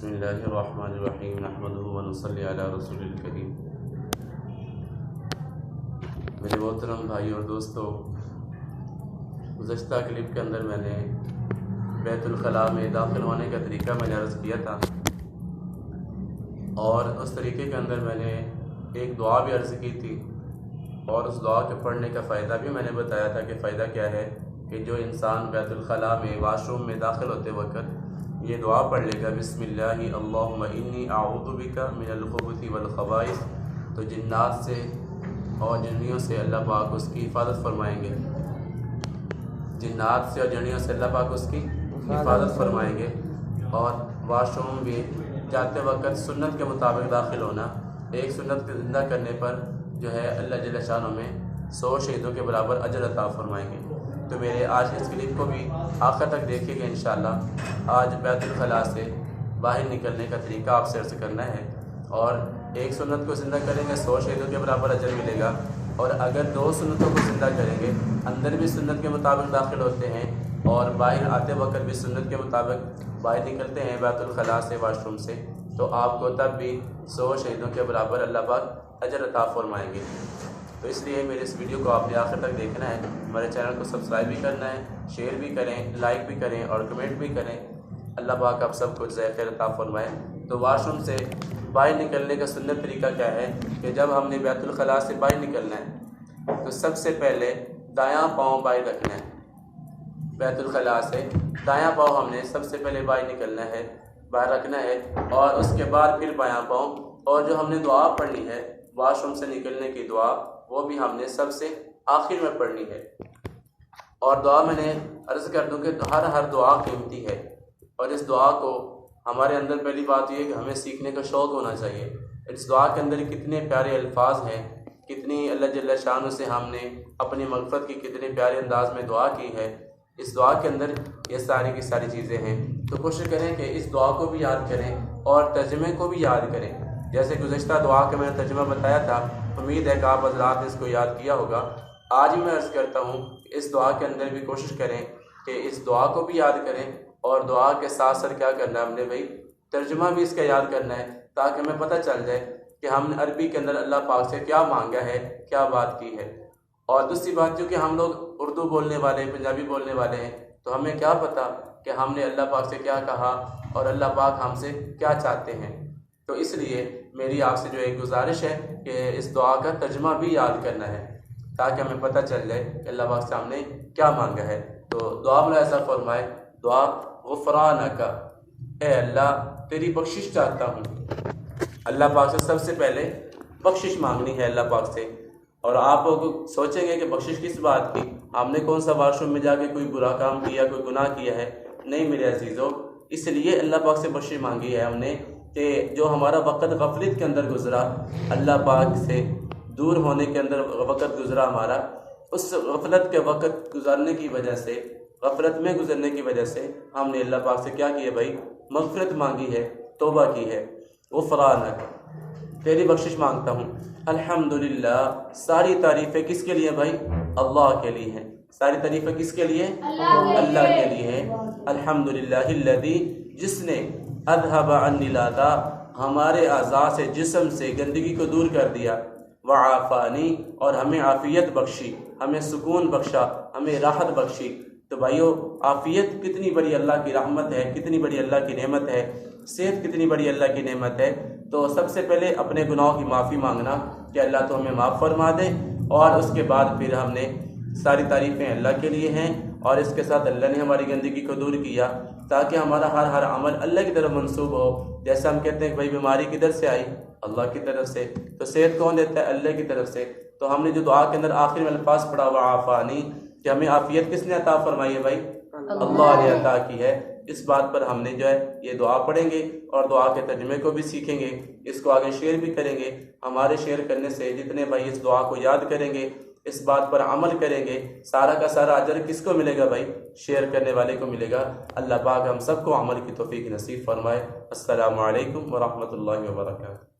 बिस्मिल्लाहिर्रहमानिर्रहीम नहमदुहु व नुसल्ली अला रसूलिल करीम। मेरे मोहतरम भाई और दोस्तों, गुज़श्ता क्लिप के अंदर मैंने बैतुल खला में दाखिल होने का तरीका मैंने अर्ज़ किया था और उस तरीके के अंदर मैंने एक दुआ भी अर्ज़ की थी और उस दुआ के पढ़ने का फ़ायदा भी मैंने बताया था कि फ़ायदा क्या है कि जो इंसान बैतुल खला में वाशरूम में दाखिल होते वक्त ये दुआ पढ़ लेगा, बिस्मिल्लाहि अल्लाहुम्मा इन्नी अऊज़ु बिका मिनल खुबुथि वल खबाइस, तो जिन्नात से और जन्नियों से अल्लाह पाक उसकी हिफाजत फरमाएंगे। जिन्नात से और जन्नियों से अल्लाह पाक उसकी हिफाजत फरमाएंगे। और वाशरूम में जाते वक्त सुन्नत के मुताबिक दाखिल होना, एक सुन्नत के ज़िंदा करने पर जो है अल्लाह जल्ल शानो में 100 शहीदों के बराबर अजर अता फरमाएंगे। तो मेरे आज इस क्लिप को भी आखिर तक देखिएगा इंशाअल्लाह। आज बैतुल खला से बाहर निकलने का तरीका आपसे अर्ज़ करना है और एक सुन्नत को ज़िंदा करेंगे 100 शहीदों के बराबर अजर मिलेगा। और अगर 2 सुन्नतों को ज़िंदा करेंगे, अंदर भी सुन्नत के मुताबिक दाखिल होते हैं और बाहर आते वक्त भी सुन्नत के मुताबिक बाहर निकलते हैं बैतुल खला से वाशरूम से, तो आपको तब भी 100 शहीदों के बराबर अल्लाह पाक अजर अता फरमाएंगे। तो इसलिए मेरे इस वीडियो को आपने आखिर तक देखना है। हमारे चैनल को सब्सक्राइब भी करना है, शेयर भी करें, लाइक भी करें और कमेंट भी करें। अल्लाह पाक आप सब कुछ ज़ैक़ अता फरमाए। तो वाशरूम से बाहर निकलने का सुन्नत तरीका क्या है कि जब हमने बैतुल खला से बाहर निकलना है तो सबसे पहले दायां पाँव बाहर रखना है। बैतुल खला से दायां पाँव हमने सबसे पहले बाहर निकलना है, बाहर रखना है और उसके बाद फिर बायां पाँव। और जो हमने दुआ पढ़नी है वाशरूम से निकलने की दुआ, वो भी हमने सबसे आखिर में पढ़नी है। और दुआ मैंने अर्ज़ कर दूं कि हर दुआ कीमती है और इस दुआ को हमारे अंदर पहली बात यह है कि हमें सीखने का शौक़ होना चाहिए। इस दुआ के अंदर कितने प्यारे अल्फाज हैं, कितनी अल्लाह जल्ल शान से हमने अपनी मग़फ़िरत की कितने प्यारे अंदाज में दुआ की है। इस दुआ के अंदर ये सारी की सारी चीज़ें हैं। तो कोशिश करें कि इस दुआ को भी याद करें और तर्जुमे को भी याद करें। जैसे गुज़श्ता दुआ का मैंने तर्जुमा बताया था, उम्मीद है कि आप हज़रात ने इसको याद किया होगा। आज भी मैं अर्ज़ करता हूँ इस दुआ के अंदर भी कोशिश करें कि इस दुआ को भी याद करें और दुआ के साथ साथ क्या करना है हमने भाई, तर्जुमा भी इसका याद करना है ताकि हमें पता चल जाए कि हमने अरबी के अंदर अल्लाह पाक से क्या मांगा है, क्या बात की है। और दूसरी बात, क्योंकि हम लोग उर्दू बोलने वाले, पंजाबी बोलने वाले हैं, तो हमें क्या पता कि हमने अल्लाह पाक से क्या कहा और अल्लाह पाक हमसे क्या चाहते हैं। तो इसलिए मेरी आपसे जो एक गुजारिश है कि इस दुआ का तर्जुमा भी याद करना है ताकि हमें पता चल जाए कि अल्लाह पाक से हमने क्या मांगा है। तो दुआ में ऐसा फरमाए, दुआ गुफ़रानका, ए अल्लाह तेरी बख्शिश चाहता हूँ। अल्लाह पाक से सबसे पहले बख्शिश मांगनी है अल्लाह पाक से। और आप लोग सोचेंगे कि बख्शिश किस बात की, हमने कौन सा वाशरूम में जाके कोई बुरा काम किया, कोई गुनाह किया है? नहीं मेरे अजीज़ों, इसलिए अल्लाह पाक से बख्शिश मांगी है हमने कि जो हमारा वक़्त गफलत के अंदर गुज़रा, अल्लाह पाक से दूर होने के अंदर वक़्त गुज़रा हमारा, उस गफलत के वक़्त गुज़रने की वजह से, गफलत में गुज़रने की वजह से हमने अल्लाह पाक से क्या किया भाई, मग़फ़िरत मांगी है, तौबा की है। गुफ़रानक, तेरी बख्शिश मांगता हूँ। अल्हम्दुलिल्लाह, सारी तारीफ़ें किसके लिए भाई? अल्लाह के लिए हैं। सारी तारीफ़ें किसके लिए? अल्लाह के लिए हैं। अल्हम्दुलिल्लाहिल्लज़ी, जिसने अज़हबा अन्निल अज़ा, हमारे अज़ा से, जिस्म से गंदगी को दूर कर दिया, व आफ़ानी, और हमें आफ़ियत बख्शी, हमें सुकून बख्शा, हमें राहत बख्शी। तो भाइयों, आफ़ियत कितनी बड़ी अल्लाह की रहमत है, कितनी बड़ी अल्लाह की नेमत है, सेहत कितनी बड़ी अल्लाह की नेमत है। तो सबसे पहले अपने गुनाहों की माफ़ी मांगना कि अल्लाह तो हमें माफ़ फरमा दे, और उसके बाद फिर हमने सारी तारीफ़ें अल्लाह के लिए हैं और इसके साथ अल्लाह ने हमारी गंदगी को दूर किया ताकि हमारा हर अमल अल्लाह की तरफ मंसूब हो। जैसे हम कहते हैं कि भाई बीमारी किधर से आई? अल्लाह की तरफ से। तो सेहत कौन देता है? अल्लाह की तरफ से। तो हमने जो दुआ के अंदर आखिर में अल्फाज पढ़ा हुआ आफ़ानी, कि हमें आफ़ियत किसने अता फरमाई है भाई? अल्लाह ने अता की है। इस बात पर हमने जो है ये दुआ पढ़ेंगे और दुआ के तर्जुमे को भी सीखेंगे, इसको आगे शेयर भी करेंगे। हमारे शेयर करने से जितने भाई इस दुआ को याद करेंगे, इस बात पर अमल करेंगे, सारा का सारा अजर किसको मिलेगा भाई? शेयर करने वाले को मिलेगा। अल्लाह पाक हम सबको अमल की तौफीक नसीब फरमाए। अस्सलामु अलैकुम व रहमतुल्लाहि व बरकातहू।